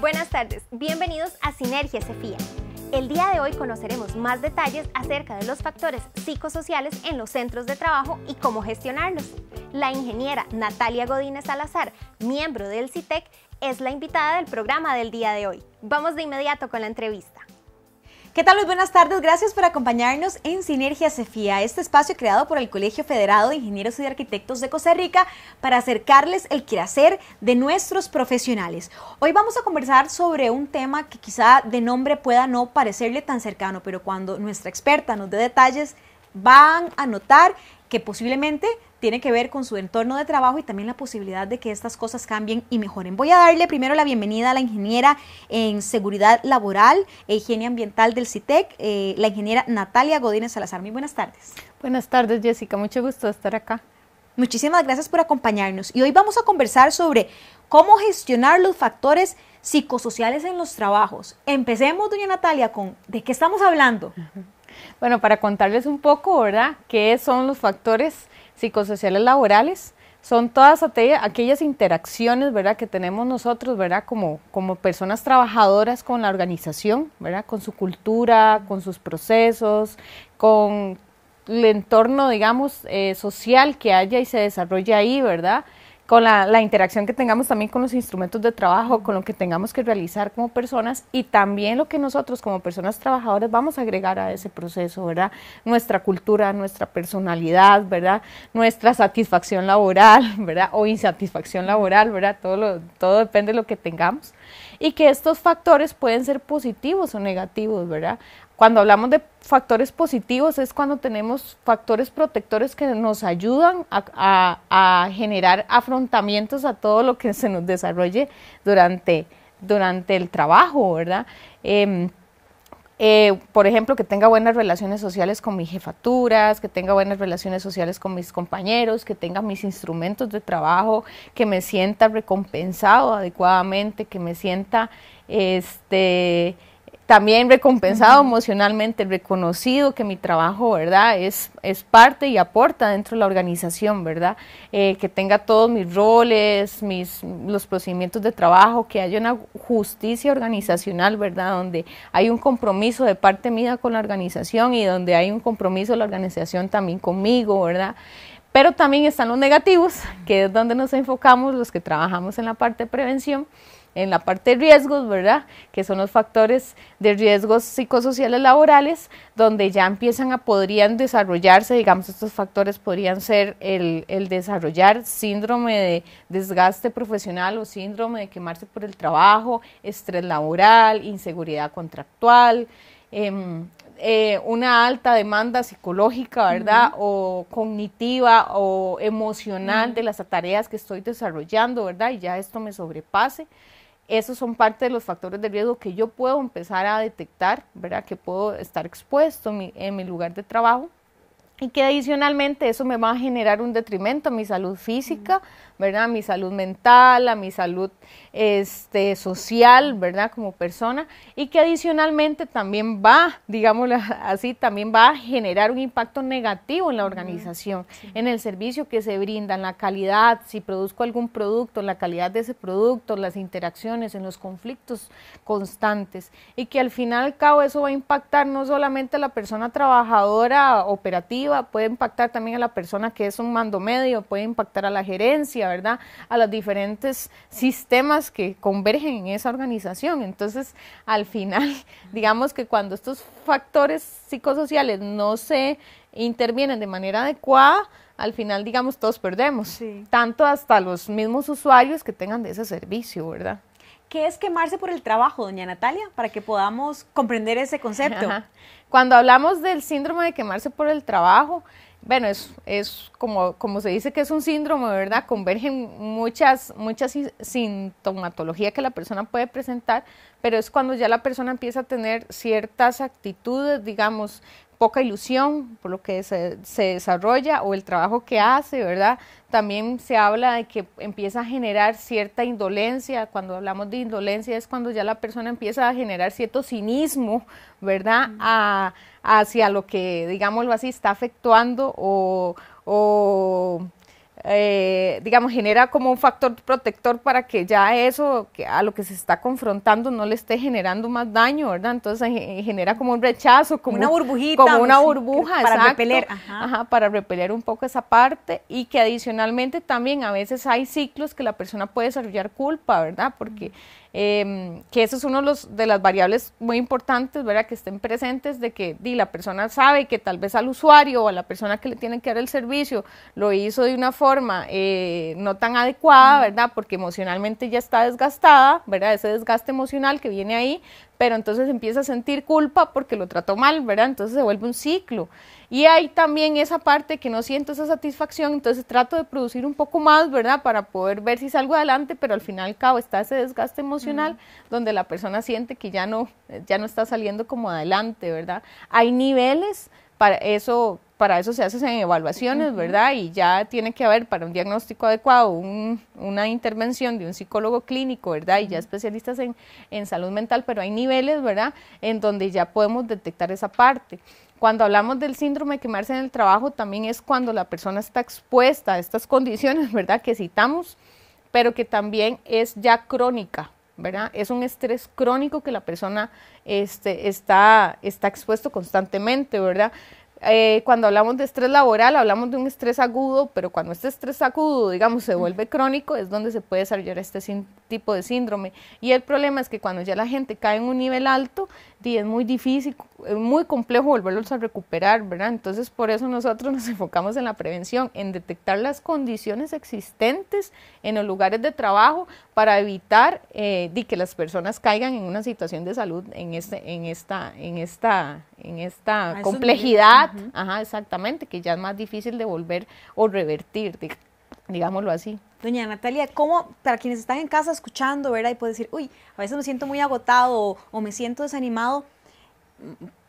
Buenas tardes, bienvenidos a Sinergia CEFIA. El día de hoy conoceremos más detalles acerca de los factores psicosociales en los centros de trabajo y cómo gestionarlos. La ingeniera Natalia Godínez Salazar, miembro del CITEC, es la invitada del programa del día de hoy. Vamos de inmediato con la entrevista. ¿Qué tal? Muy buenas tardes, gracias por acompañarnos en Sinergia CEFIA, este espacio creado por el Colegio Federado de Ingenieros y Arquitectos de Costa Rica para acercarles el quehacer de nuestros profesionales. Hoy vamos a conversar sobre un tema que quizá de nombre pueda no parecerle tan cercano, pero cuando nuestra experta nos dé detalles van a notar que posiblemente tiene que ver con su entorno de trabajo y también la posibilidad de que estas cosas cambien y mejoren. Voy a darle primero la bienvenida a la ingeniera en seguridad laboral e higiene ambiental del CITEC, la ingeniera Natalia Godínez Salazar. Muy buenas tardes. Buenas tardes, Jessica. Mucho gusto de estar acá. Muchísimas gracias por acompañarnos. Y hoy vamos a conversar sobre cómo gestionar los factores psicosociales en los trabajos. Empecemos, doña Natalia, con ¿de qué estamos hablando? Bueno, para contarles un poco, ¿verdad?, qué son los factores psicosociales laborales. Son todas aquellas interacciones, ¿verdad?, que tenemos nosotros, ¿verdad?, como personas trabajadoras con la organización, ¿verdad?, con su cultura, con sus procesos, con el entorno, digamos, social que haya y se desarrolle ahí, ¿verdad?, con la interacción que tengamos también con los instrumentos de trabajo, con lo que tengamos que realizar como personas y también lo que nosotros como personas trabajadoras vamos a agregar a ese proceso, ¿verdad? Nuestra cultura, nuestra personalidad, ¿verdad? Nuestra satisfacción laboral, ¿verdad? O insatisfacción laboral, ¿verdad? Todo depende de lo que tengamos. Y que estos factores pueden ser positivos o negativos, ¿verdad? Cuando hablamos de factores positivos es cuando tenemos factores protectores que nos ayudan a generar afrontamientos a todo lo que se nos desarrolle durante el trabajo, ¿verdad? Por ejemplo, que tenga buenas relaciones sociales con mis jefaturas, que tenga buenas relaciones sociales con mis compañeros, que tenga mis instrumentos de trabajo, que me sienta recompensado adecuadamente, que me sienta también recompensado emocionalmente, reconocido que mi trabajo, ¿verdad?, es parte y aporta dentro de la organización, ¿verdad? Que tenga todos mis roles, los procedimientos de trabajo, que haya una justicia organizacional, ¿verdad?, donde hay un compromiso de parte mía con la organización y donde hay un compromiso de la organización también conmigo, ¿verdad? Pero también están los negativos, que es donde nos enfocamos los que trabajamos en la parte de prevención, en la parte de riesgos, ¿verdad?, que son los factores de riesgos psicosociales laborales, donde ya podrían desarrollarse, digamos, estos factores podrían ser el desarrollar síndrome de desgaste profesional o síndrome de quemarse por el trabajo, estrés laboral, inseguridad contractual, una alta demanda psicológica, ¿verdad?, o cognitiva o emocional de las tareas que estoy desarrollando, ¿verdad?, y ya esto me sobrepase. Esos son parte de los factores de riesgo que yo puedo empezar a detectar, ¿verdad?, que puedo estar expuesto en mi lugar de trabajo y que adicionalmente eso me va a generar un detrimento a mi salud física, ¿verdad?, a mi salud mental, a mi salud social, ¿verdad?, como persona, y que adicionalmente también digámoslo así, también va a generar un impacto negativo en la organización, en el servicio que se brinda, en la calidad, si produzco algún producto, en la calidad de ese producto, las interacciones, en los conflictos constantes, y que al final al cabo eso va a impactar no solamente a la persona trabajadora operativa, puede impactar también a la persona que es un mando medio, puede impactar a la gerencia, ¿verdad?, a los diferentes sistemas que convergen en esa organización. Entonces, al final, digamos que cuando estos factores psicosociales no se intervienen de manera adecuada, al final, digamos, todos perdemos, tanto hasta los mismos usuarios que tengan de ese servicio, ¿verdad? ¿Qué es quemarse por el trabajo, doña Natalia? Para que podamos comprender ese concepto. Ajá. Cuando hablamos del síndrome de quemarse por el trabajo, bueno, es como se dice que es un síndrome, ¿verdad? Convergen muchas sintomatologías que la persona puede presentar, pero es cuando ya la persona empieza a tener ciertas actitudes, digamos, poca ilusión por lo que se desarrolla o el trabajo que hace, ¿verdad? También se habla de que empieza a generar cierta indolencia. Cuando hablamos de indolencia es cuando ya la persona empieza a generar cierto cinismo, ¿verdad? Hacia lo que, digámoslo así, está afectuando o digamos, genera como un factor protector para que ya eso, que a lo que se está confrontando no le esté generando más daño, ¿verdad? Entonces genera como un rechazo, como una burbujita, como una burbuja, para exacto, repeler, para repeler un poco esa parte, y que adicionalmente también a veces hay ciclos que la persona puede desarrollar culpa, ¿verdad? Porque que eso es uno de las variables muy importantes, ¿verdad? Que estén presentes, de que la persona sabe que tal vez al usuario o a la persona que le tiene que dar el servicio lo hizo de una forma no tan adecuada, ¿verdad? Porque emocionalmente ya está desgastada, ¿verdad? Ese desgaste emocional que viene ahí, pero entonces empieza a sentir culpa porque lo trató mal, ¿verdad? Entonces se vuelve un ciclo. Y hay también esa parte que no siento esa satisfacción, entonces trato de producir un poco más, ¿verdad? Para poder ver si salgo adelante, pero al final y al cabo está ese desgaste emocional donde la persona siente que ya no está saliendo como adelante, ¿verdad? Hay niveles, para eso se hacen evaluaciones, ¿verdad? Y ya tiene que haber para un diagnóstico adecuado una intervención de un psicólogo clínico, ¿verdad? Y ya especialistas en salud mental, pero hay niveles, ¿verdad? En donde ya podemos detectar esa parte. Cuando hablamos del síndrome de quemarse en el trabajo, también es cuando la persona está expuesta a estas condiciones, ¿verdad? Que citamos, pero que también es ya crónica, ¿verdad? Es un estrés crónico que la persona está expuesto constantemente, ¿verdad? Cuando hablamos de estrés laboral, hablamos de un estrés agudo, pero cuando este estrés agudo, digamos, se vuelve crónico, es donde se puede desarrollar este tipo de síndrome. Y el problema es que cuando ya la gente cae en un nivel alto, es muy difícil, es muy complejo volverlos a recuperar, ¿verdad? Entonces, por eso nosotros nos enfocamos en la prevención, en detectar las condiciones existentes en los lugares de trabajo para evitar que las personas caigan en una situación de salud en esta complejidad, exactamente, que ya es más difícil de volver o revertir, digámoslo así. Doña Natalia, ¿cómo, para quienes están en casa escuchando, ¿verdad? Y puede decir, uy, a veces me siento muy agotado o me siento desanimado,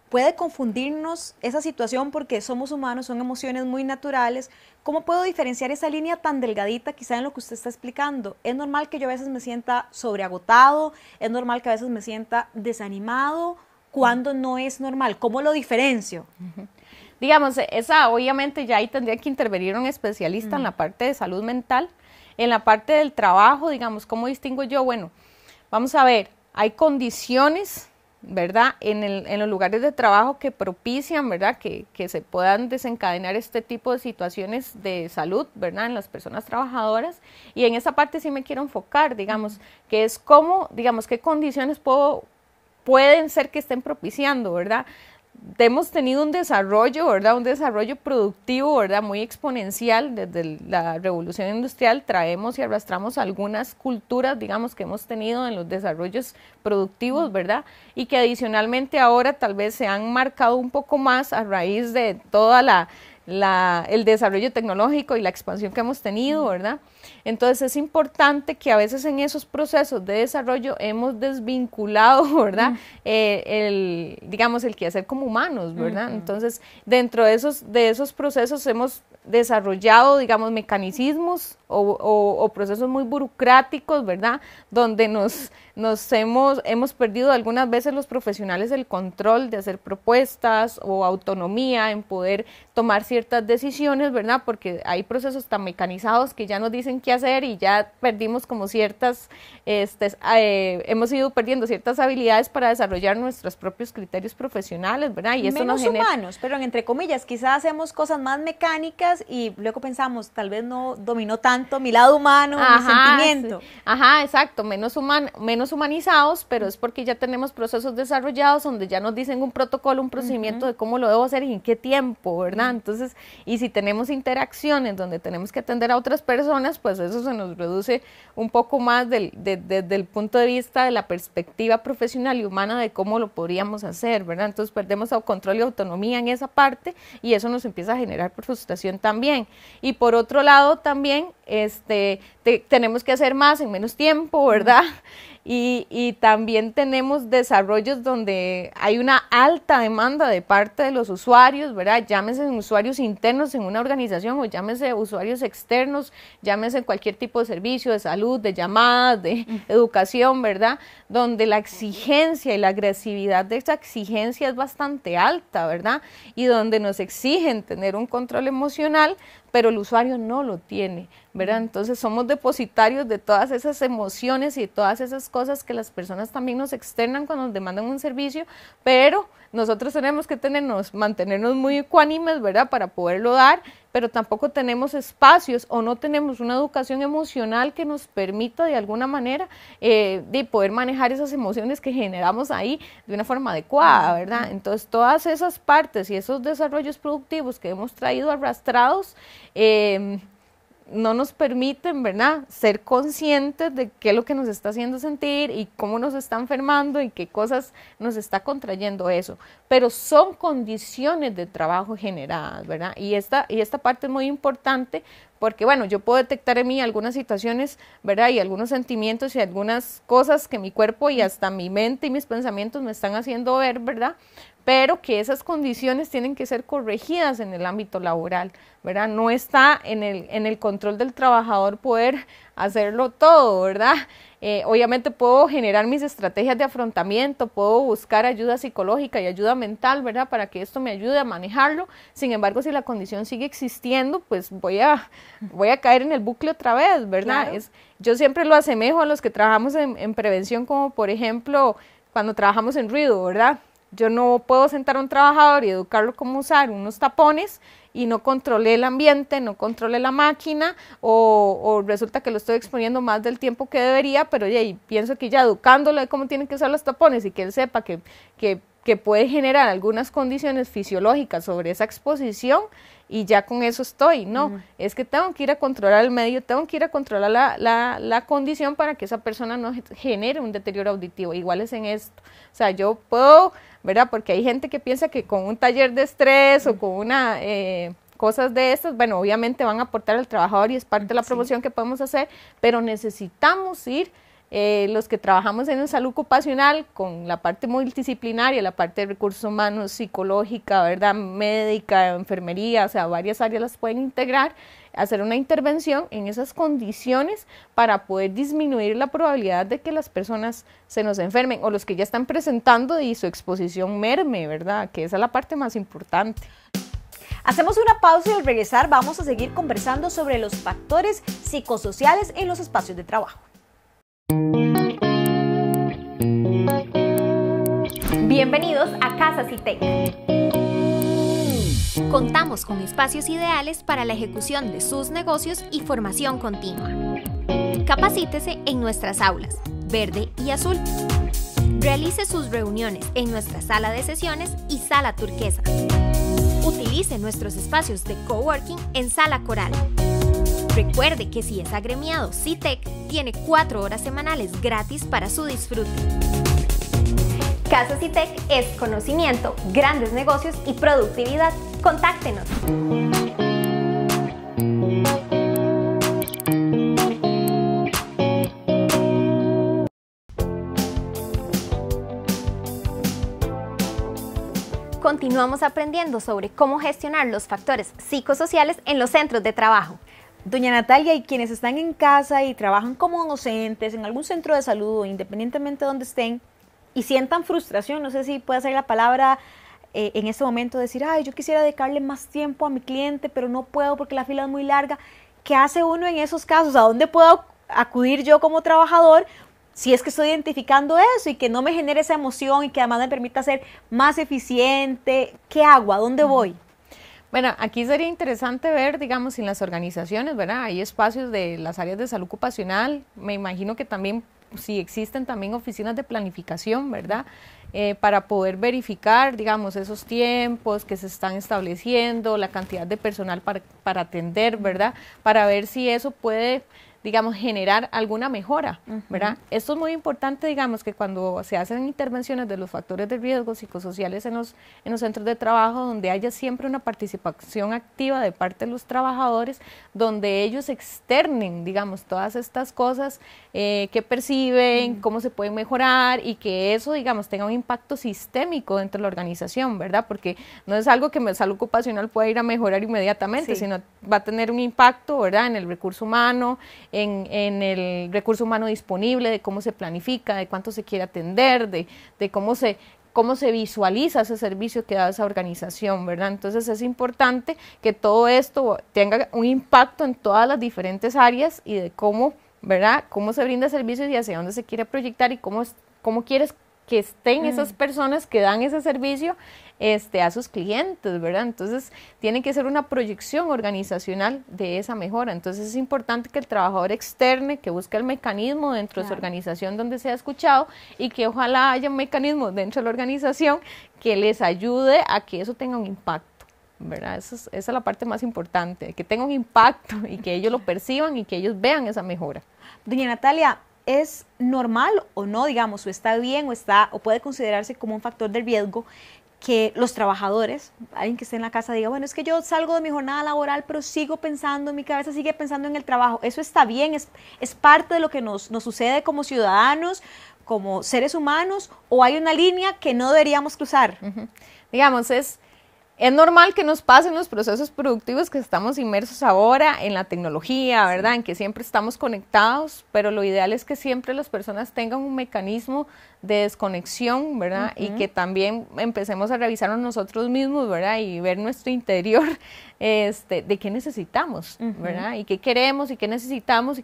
puede confundirnos esa situación porque somos humanos, son emociones muy naturales. ¿Cómo puedo diferenciar esa línea tan delgadita quizá en lo que usted está explicando? ¿Es normal que yo a veces me sienta sobreagotado? ¿Es normal que a veces me sienta desanimado? ¿Cuándo no es normal? ¿Cómo lo diferencio? Digamos, obviamente ya ahí tendría que intervenir un especialista en la parte de salud mental. En la parte del trabajo, digamos, ¿cómo distingo yo? Bueno, vamos a ver, hay condiciones, ¿verdad? En los lugares de trabajo que propician, ¿verdad? Que se puedan desencadenar este tipo de situaciones de salud, ¿verdad? En las personas trabajadoras. Y en esa parte sí me quiero enfocar, digamos, que es cómo, digamos, qué condiciones pueden ser que estén propiciando, ¿verdad? Hemos tenido un desarrollo, ¿verdad? Un desarrollo productivo, ¿verdad? Muy exponencial desde la revolución industrial. Traemos y arrastramos algunas culturas, digamos, que hemos tenido en los desarrollos productivos, ¿verdad? Y que adicionalmente ahora tal vez se han marcado un poco más a raíz de toda el desarrollo tecnológico y la expansión que hemos tenido, ¿verdad? Entonces es importante que a veces en esos procesos de desarrollo hemos desvinculado, ¿verdad? Digamos, el quehacer como humanos, ¿verdad? Entonces, dentro de esos procesos hemos desarrollado, digamos, mecanismos o procesos muy burocráticos, ¿verdad? Donde hemos perdido algunas veces los profesionales el control de hacer propuestas o autonomía en poder tomar ciertas decisiones, ¿verdad? Porque hay procesos tan mecanizados que ya nos dicen qué hacer y ya perdimos como hemos ido perdiendo ciertas habilidades para desarrollar nuestros propios criterios profesionales, ¿verdad? Y eso menos humanos, pero entre comillas, quizás hacemos cosas más mecánicas y luego pensamos, tal vez no dominó tanto mi lado humano, mi sentimiento. Sí. Exacto, menos humanizados, pero es porque ya tenemos procesos desarrollados donde ya nos dicen un protocolo, un procedimiento de cómo lo debo hacer y en qué tiempo, ¿verdad? Entonces, y si tenemos interacciones donde tenemos que atender a otras personas, pues eso se nos reduce un poco más desde el punto de vista de la perspectiva profesional y humana de cómo lo podríamos hacer, ¿verdad? Entonces perdemos control y autonomía en esa parte y eso nos empieza a generar frustración también. Y por otro lado también tenemos que hacer más en menos tiempo, ¿verdad? Y también tenemos desarrollos donde hay una alta demanda de parte de los usuarios, ¿verdad? Llámese usuarios internos en una organización o llámese usuarios externos, llámese cualquier tipo de servicio, de salud, de llamadas, de educación, ¿verdad? Donde la exigencia y la agresividad de esa exigencia es bastante alta, ¿verdad? Y donde nos exigen tener un control emocional pero el usuario no lo tiene, ¿verdad? Entonces somos depositarios de todas esas emociones y de todas esas cosas que las personas también nos externan cuando nos demandan un servicio, pero nosotros tenemos que mantenernos muy ecuánimes, ¿verdad? Para poderlo dar, pero tampoco tenemos espacios o no tenemos una educación emocional que nos permita de alguna manera de poder manejar esas emociones que generamos ahí de una forma adecuada, ¿verdad? Entonces todas esas partes y esos desarrollos productivos que hemos traído arrastrados, no nos permiten, ¿verdad?, ser conscientes de qué es lo que nos está haciendo sentir y cómo nos está enfermando y qué cosas nos está contrayendo eso. Pero son condiciones de trabajo generadas, ¿verdad? Y esta parte es muy importante porque, bueno, yo puedo detectar en mí algunas situaciones, ¿verdad?, y algunos sentimientos y algunas cosas que mi cuerpo y hasta mi mente y mis pensamientos me están haciendo ver, ¿verdad?, pero que esas condiciones tienen que ser corregidas en el ámbito laboral, ¿verdad? No está en el control del trabajador poder hacerlo todo, ¿verdad? Obviamente puedo generar mis estrategias de afrontamiento, puedo buscar ayuda psicológica y ayuda mental, ¿verdad?, para que esto me ayude a manejarlo. Sin embargo, si la condición sigue existiendo, pues voy a caer en el bucle otra vez, ¿verdad? Claro. Yo siempre lo asemejo a los que trabajamos en prevención, como por ejemplo, cuando trabajamos en ruido, ¿verdad? Yo no puedo sentar a un trabajador y educarlo cómo usar unos tapones y no controlé el ambiente, no controlé la máquina o resulta que lo estoy exponiendo más del tiempo que debería, pero pienso que ya educándolo de cómo tienen que usar los tapones y que él sepa que puede generar algunas condiciones fisiológicas sobre esa exposición y ya con eso estoy, no, es que tengo que ir a controlar el medio, tengo que ir a controlar la condición para que esa persona no genere un deterioro auditivo. Igual es en esto, o sea, yo puedo, ¿verdad?, porque hay gente que piensa que con un taller de estrés o con cosas de estas, bueno, obviamente van a aportar al trabajador y es parte de la promoción que podemos hacer, pero necesitamos ir los que trabajamos en salud ocupacional con la parte multidisciplinaria, la parte de recursos humanos, psicológica, ¿verdad?, médica, enfermería, o sea, varias áreas las pueden integrar, hacer una intervención en esas condiciones para poder disminuir la probabilidad de que las personas se nos enfermen o los que ya están presentando y su exposición merme, ¿verdad?, que esa es la parte más importante. Hacemos una pausa y al regresar vamos a seguir conversando sobre los factores psicosociales en los espacios de trabajo. Bienvenidos a Casa Citec. Contamos con espacios ideales para la ejecución de sus negocios y formación continua. Capacítese en nuestras aulas, verde y azul. Realice sus reuniones en nuestra sala de sesiones y sala turquesa. Utilice nuestros espacios de coworking en sala coral. Recuerde que si es agremiado Citec, tiene 4 horas semanales gratis para su disfrute. Casa Citec es conocimiento, grandes negocios y productividad. Contáctenos. Continuamos aprendiendo sobre cómo gestionar los factores psicosociales en los centros de trabajo. Doña Natalia, y quienes están en casa y trabajan como docentes en algún centro de salud, independientemente de donde estén, y sientan frustración, no sé si puede ser la palabra en este momento, decir, ay, yo quisiera dedicarle más tiempo a mi cliente, pero no puedo porque la fila es muy larga. ¿Qué hace uno en esos casos? ¿A dónde puedo acudir yo como trabajador si es que estoy identificando eso y que no me genere esa emoción y que además me permita ser más eficiente? ¿Qué hago? ¿A dónde voy? Bueno, aquí sería interesante ver, digamos, en las organizaciones, ¿verdad? Hay espacios de las áreas de salud ocupacional, me imagino que también, si existen también oficinas de planificación, ¿verdad? Para poder verificar, digamos, esos tiempos que se están estableciendo, la cantidad de personal para atender, ¿verdad? Para ver si eso puede, digamos, generar alguna mejora, ¿verdad? Esto es muy importante, digamos, que cuando se hacen intervenciones de los factores de riesgo psicosociales en los centros de trabajo, donde haya siempre una participación activa de parte de los trabajadores, donde ellos externen, digamos, todas estas cosas que perciben, cómo se pueden mejorar y que eso, digamos, tenga un impacto sistémico dentro de la organización, ¿verdad? Porque no es algo que salud ocupacional pueda ir a mejorar inmediatamente, sino va a tener un impacto, ¿verdad?, en el recurso humano, en el recurso humano disponible, de cómo se planifica, de cuánto se quiere atender, de cómo se cómo se visualiza ese servicio que da esa organización, ¿verdad? Entonces es importante que todo esto tenga un impacto en todas las diferentes áreas y de cómo, ¿verdad? Cómo se brinda servicios y hacia dónde se quiere proyectar y cómo quieres que estén esas personas que dan ese servicio a sus clientes, ¿verdad? Entonces, tiene que ser una proyección organizacional de esa mejora. Entonces, es importante que el trabajador externe, que busque el mecanismo dentro de su organización donde sea escuchado y que ojalá haya un mecanismo dentro de la organización que les ayude a que eso tenga un impacto, ¿verdad? Esa es la parte más importante, que tenga un impacto y que ellos lo perciban y que ellos vean esa mejora. Doña Natalia, ¿es normal o no, digamos, o está bien o puede considerarse como un factor de riesgo que los trabajadores, alguien que esté en la casa diga, bueno, es que yo salgo de mi jornada laboral, pero sigo pensando, mi cabeza sigue pensando en el trabajo? ¿Eso está bien? ¿Es parte de lo que nos sucede como ciudadanos, como seres humanos, o hay una línea que no deberíamos cruzar? Digamos, es normal que nos pasen los procesos productivos que estamos inmersos ahora en la tecnología, ¿verdad? En que siempre estamos conectados, pero lo ideal es que siempre las personas tengan un mecanismo de desconexión, ¿verdad? Y que también empecemos a revisarnos nosotros mismos, ¿verdad? Y ver nuestro interior, de qué necesitamos, ¿verdad? Y qué queremos y qué necesitamos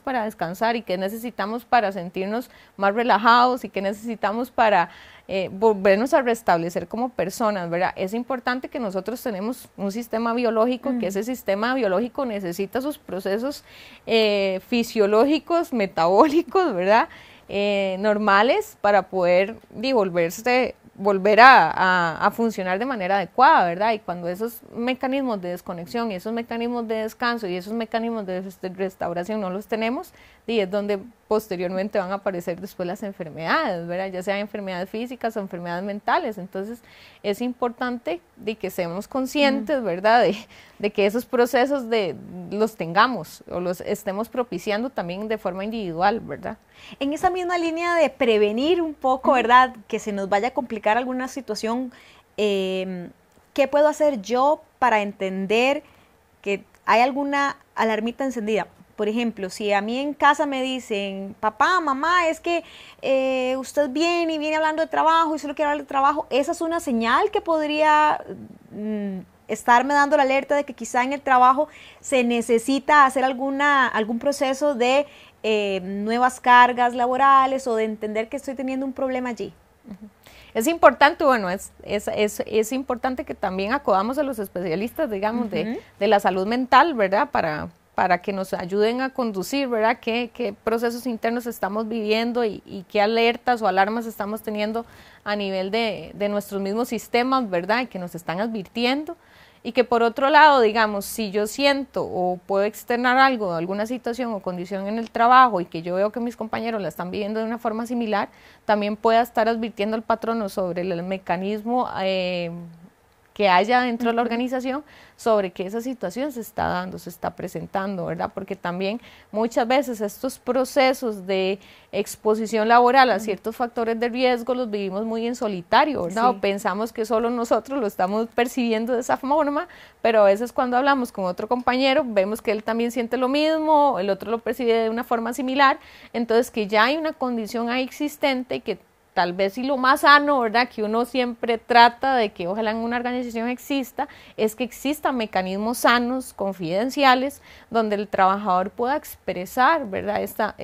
para descansar y qué necesitamos para sentirnos más relajados y qué necesitamos para volvernos a restablecer como personas, ¿verdad? Es importante que nosotros tenemos un sistema biológico, que ese sistema biológico necesita sus procesos fisiológicos, metabólicos, ¿verdad? Normales para poder volver a funcionar de manera adecuada, ¿verdad? Y cuando esos mecanismos de desconexión y esos mecanismos de descanso y esos mecanismos de restauración no los tenemos, y es donde posteriormente van a aparecer después las enfermedades, ¿verdad? Ya sean enfermedades físicas o enfermedades mentales. Entonces es importante de que seamos conscientes, ¿verdad? De que esos procesos los tengamos o los estemos propiciando también de forma individual, ¿verdad? En esa misma línea de prevenir un poco, ¿verdad? Que se nos vaya a complicar alguna situación, ¿qué puedo hacer yo para entender que hay alguna alarmita encendida? Por ejemplo, si a mí en casa me dicen, papá, mamá, es que usted viene hablando de trabajo y solo quiere hablar de trabajo, esa es una señal que podría estarme dando la alerta de que quizá en el trabajo se necesita hacer algún proceso de nuevas cargas laborales o de entender que estoy teniendo un problema allí. Es importante, bueno, es importante que también acudamos a los especialistas, digamos, de la salud mental, ¿verdad? Para que nos ayuden a conducir, ¿verdad? Qué procesos internos estamos viviendo y qué alertas o alarmas estamos teniendo a nivel de nuestros mismos sistemas, ¿verdad? Y que nos están advirtiendo. Y que por otro lado, digamos, si yo siento o puedo externar algo, alguna situación o condición en el trabajo y que yo veo que mis compañeros la están viviendo de una forma similar, también pueda estar advirtiendo al patrono sobre el mecanismo que haya dentro de la organización sobre que esa situación se está dando, se está presentando, ¿verdad? Porque también muchas veces estos procesos de exposición laboral a ciertos factores de riesgo los vivimos muy en solitario, ¿verdad? Sí. O pensamos que solo nosotros lo estamos percibiendo de esa forma, pero a veces cuando hablamos con otro compañero vemos que él también siente lo mismo, el otro lo percibe de una forma similar, entonces que ya hay una condición ahí existente que tal vez y lo más sano, ¿verdad?, que uno siempre trata de que ojalá en una organización exista, es que existan mecanismos sanos, confidenciales, donde el trabajador pueda expresar, ¿verdad?, estas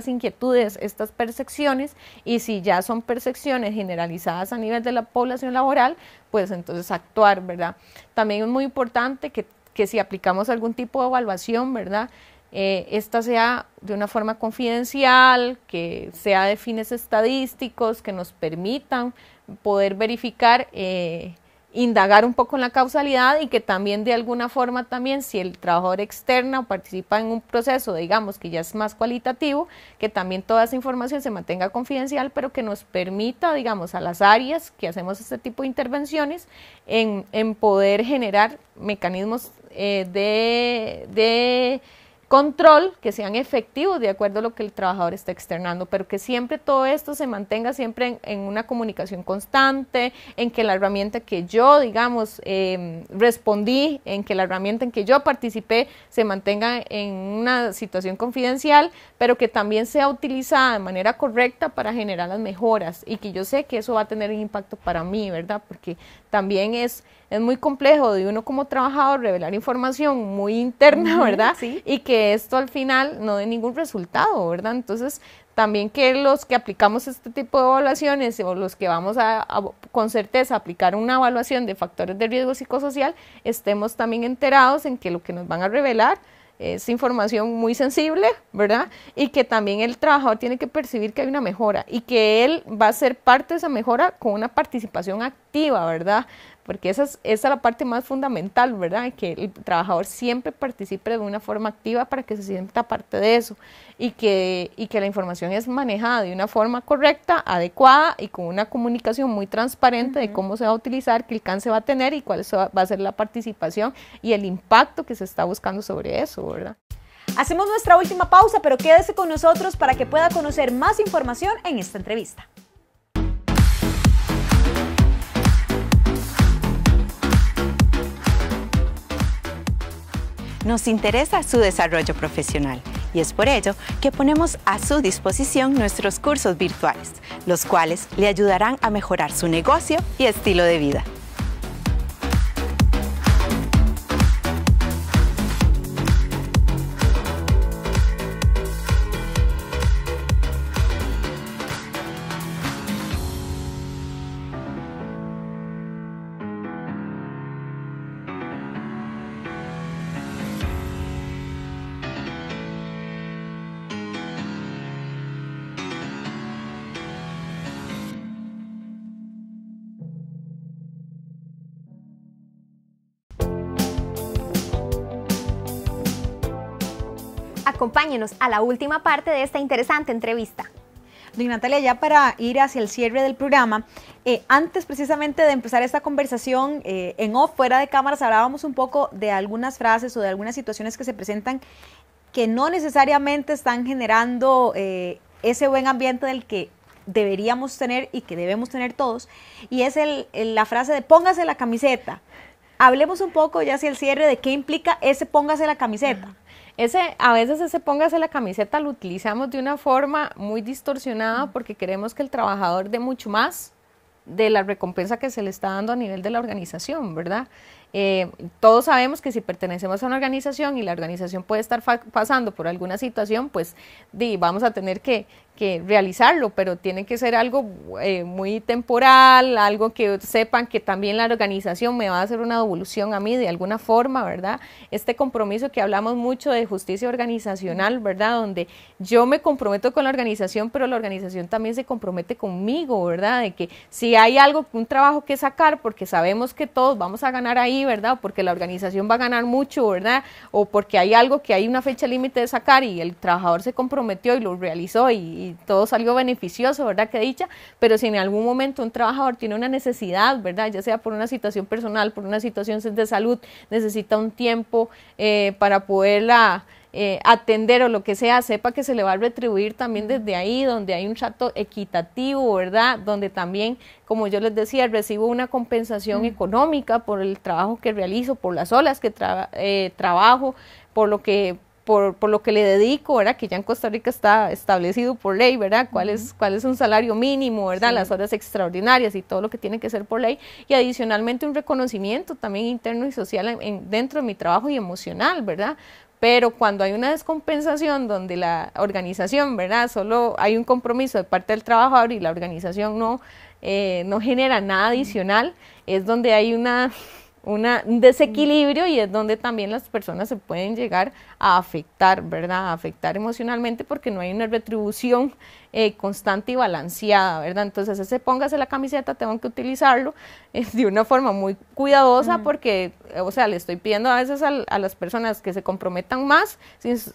inquietudes, estas percepciones, y si ya son percepciones generalizadas a nivel de la población laboral, pues entonces actuar, ¿verdad? También es muy importante que si aplicamos algún tipo de evaluación, ¿verdad?, esta sea de una forma confidencial, que sea de fines estadísticos, que nos permitan poder verificar, indagar un poco en la causalidad y que también de alguna forma también si el trabajador externo participa en un proceso, digamos, que ya es más cualitativo, que también toda esa información se mantenga confidencial, pero que nos permita, digamos, a las áreas que hacemos este tipo de intervenciones en poder generar mecanismos de control que sean efectivos de acuerdo a lo que el trabajador está externando, pero que siempre todo esto se mantenga siempre en una comunicación constante, en que la herramienta que yo, digamos, respondí, en que la herramienta en que yo participé se mantenga en una situación confidencial, pero que también sea utilizada de manera correcta para generar las mejoras y que yo sé que eso va a tener un impacto para mí, ¿verdad? Porque también es muy complejo de uno como trabajador revelar información muy interna, ¿verdad? Sí. Y que esto al final no dé ningún resultado, ¿verdad? Entonces, también que los que aplicamos este tipo de evaluaciones o los que vamos a con certeza aplicar una evaluación de factores de riesgo psicosocial, estemos también enterados en que lo que nos van a revelar es información muy sensible, ¿verdad? Y que también el trabajador tiene que percibir que hay una mejora y que él va a ser parte de esa mejora con una participación activa, ¿verdad? Porque esa es la parte más fundamental, ¿verdad? Que el trabajador siempre participe de una forma activa para que se sienta parte de eso y que la información es manejada de una forma correcta, adecuada y con una comunicación muy transparente de cómo se va a utilizar, qué alcance va a tener y cuál va a ser la participación y el impacto que se está buscando sobre eso, ¿verdad? Hacemos nuestra última pausa, pero quédese con nosotros para que pueda conocer más información en esta entrevista. Nos interesa su desarrollo profesional y es por ello que ponemos a su disposición nuestros cursos virtuales, los cuales le ayudarán a mejorar su negocio y estilo de vida. Acompáñenos a la última parte de esta interesante entrevista. Doña Natalia, ya para ir hacia el cierre del programa, antes precisamente de empezar esta conversación, en off, fuera de cámaras, hablábamos un poco de algunas frases o de algunas situaciones que se presentan que no necesariamente están generando ese buen ambiente del que deberíamos tener y que debemos tener todos, y es la frase de póngase la camiseta. Hablemos un poco ya hacia el cierre de qué implica ese póngase la camiseta. A veces ese póngase la camiseta lo utilizamos de una forma muy distorsionada porque queremos que el trabajador dé mucho más de la recompensa que se le está dando a nivel de la organización, ¿verdad? Todos sabemos que si pertenecemos a una organización y la organización puede estar pasando por alguna situación, pues vamos a tener que realizarlo, pero tiene que ser algo muy temporal, algo que sepan que también la organización me va a hacer una devolución a mí de alguna forma, ¿verdad? Este compromiso que hablamos mucho de justicia organizacional, ¿verdad? Donde yo me comprometo con la organización, pero la organización también se compromete conmigo, ¿verdad? De que si hay algo, un trabajo que sacar, porque sabemos que todos vamos a ganar ahí, ¿verdad? Porque la organización va a ganar mucho, ¿verdad? O porque hay algo que hay una fecha límite de sacar y el trabajador se comprometió y lo realizó y todo salió beneficioso, ¿verdad? Qué dicha, pero si en algún momento un trabajador tiene una necesidad, ¿verdad? Ya sea por una situación personal, por una situación de salud, necesita un tiempo para poderla atender o lo que sea, sepa que se le va a retribuir también desde ahí, donde hay un trato equitativo, ¿verdad? Donde también, como yo les decía, recibo una compensación económica por el trabajo que realizo, por las horas que trabajo, por lo que le dedico, ¿verdad? Que ya en Costa Rica está establecido por ley, ¿verdad? ¿Cuál es un salario mínimo, ¿verdad? Sí. Las horas extraordinarias y todo lo que tiene que ser por ley. Y adicionalmente un reconocimiento también interno y social dentro de mi trabajo y emocional, ¿verdad? Pero cuando hay una descompensación donde la organización, ¿verdad? Solo hay un compromiso de parte del trabajador y la organización no genera nada adicional, es donde hay un desequilibrio y es donde también las personas se pueden llegar a afectar, ¿verdad? A afectar emocionalmente porque no hay una retribución constante y balanceada, ¿verdad? Entonces ese póngase la camiseta, tengo que utilizarlo de una forma muy cuidadosa porque, o sea, le estoy pidiendo a veces a las personas que se comprometan más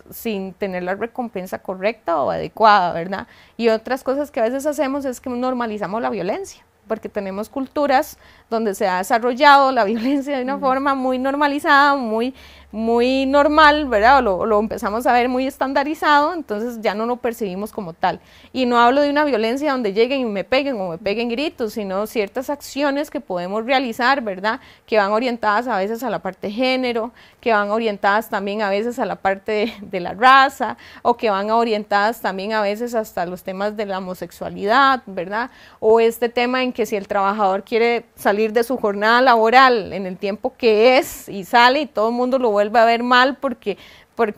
sin tener la recompensa correcta o adecuada, ¿verdad? Y otras cosas que a veces hacemos es que normalizamos la violencia, porque tenemos culturas donde se ha desarrollado la violencia de una forma muy normalizada, muy muy normal, ¿verdad? O lo empezamos a ver muy estandarizado, entonces ya no lo percibimos como tal. Y no hablo de una violencia donde lleguen y me peguen o me peguen gritos, sino ciertas acciones que podemos realizar, ¿verdad? Que van orientadas a veces a la parte de género, que van orientadas también a veces a la parte de la raza, o que van orientadas también a veces hasta los temas de la homosexualidad, ¿verdad? O este tema en que si el trabajador quiere salir de su jornada laboral en el tiempo que es y sale y todo el mundo lo vuelve a ver mal porque hay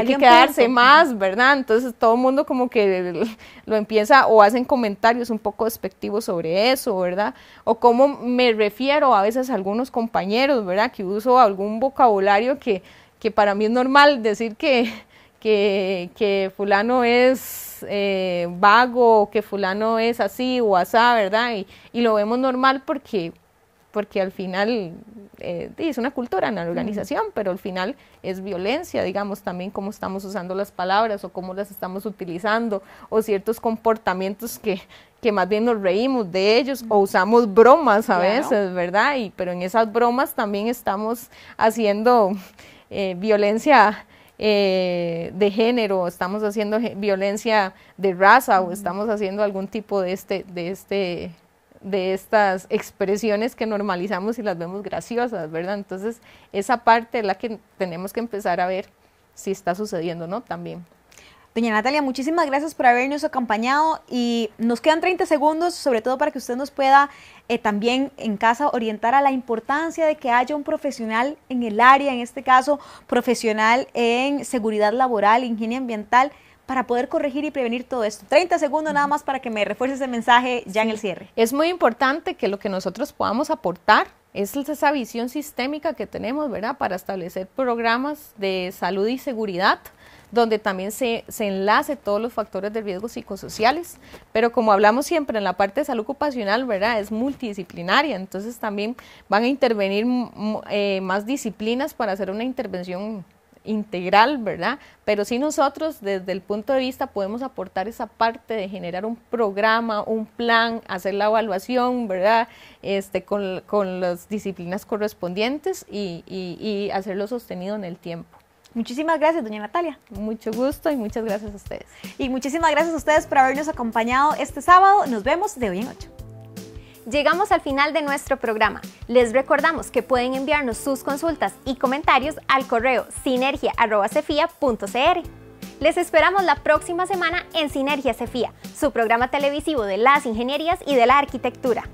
que quedarse más, ¿verdad? Entonces todo el mundo como que lo empieza o hacen comentarios un poco despectivos sobre eso, ¿verdad? O cómo me refiero a veces a algunos compañeros, ¿verdad? Que uso algún vocabulario que para mí es normal decir que fulano es vago, que fulano es así o asá, ¿verdad? Y lo vemos normal porque al final es una cultura en la organización, pero al final es violencia, digamos, también cómo estamos usando las palabras o cómo las estamos utilizando, o ciertos comportamientos que más bien nos reímos de ellos, o usamos bromas a veces, ¿verdad? Pero en esas bromas también estamos haciendo violencia de género, estamos haciendo violencia de raza, o estamos haciendo algún tipo de estas expresiones que normalizamos y las vemos graciosas, ¿verdad? Entonces, esa parte es la que tenemos que empezar a ver si está sucediendo, ¿no? También. Doña Natalia, muchísimas gracias por habernos acompañado y nos quedan 30 segundos, sobre todo para que usted nos pueda también en casa orientar a la importancia de que haya un profesional en el área, en este caso, profesional en seguridad laboral, higiene ambiental, para poder corregir y prevenir todo esto. 30 segundos nada más para que me refuerce ese mensaje ya en el cierre. Es muy importante que lo que nosotros podamos aportar es esa visión sistémica que tenemos, ¿verdad? Para establecer programas de salud y seguridad, donde también se enlace todos los factores de riesgo psicosociales, pero como hablamos siempre en la parte de salud ocupacional, ¿verdad? Es multidisciplinaria, entonces también van a intervenir más disciplinas para hacer una intervención integral, ¿verdad? Pero sí nosotros desde el punto de vista podemos aportar esa parte de generar un programa, un plan, hacer la evaluación, ¿verdad? Con las disciplinas correspondientes y hacerlo sostenido en el tiempo. Muchísimas gracias, doña Natalia. Mucho gusto y muchas gracias a ustedes. Y muchísimas gracias a ustedes por habernos acompañado este sábado. Nos vemos de hoy en 8. Llegamos al final de nuestro programa. Les recordamos que pueden enviarnos sus consultas y comentarios al correo sinergia@cefia.cr. Les esperamos la próxima semana en Sinergia Cefia, su programa televisivo de las ingenierías y de la arquitectura.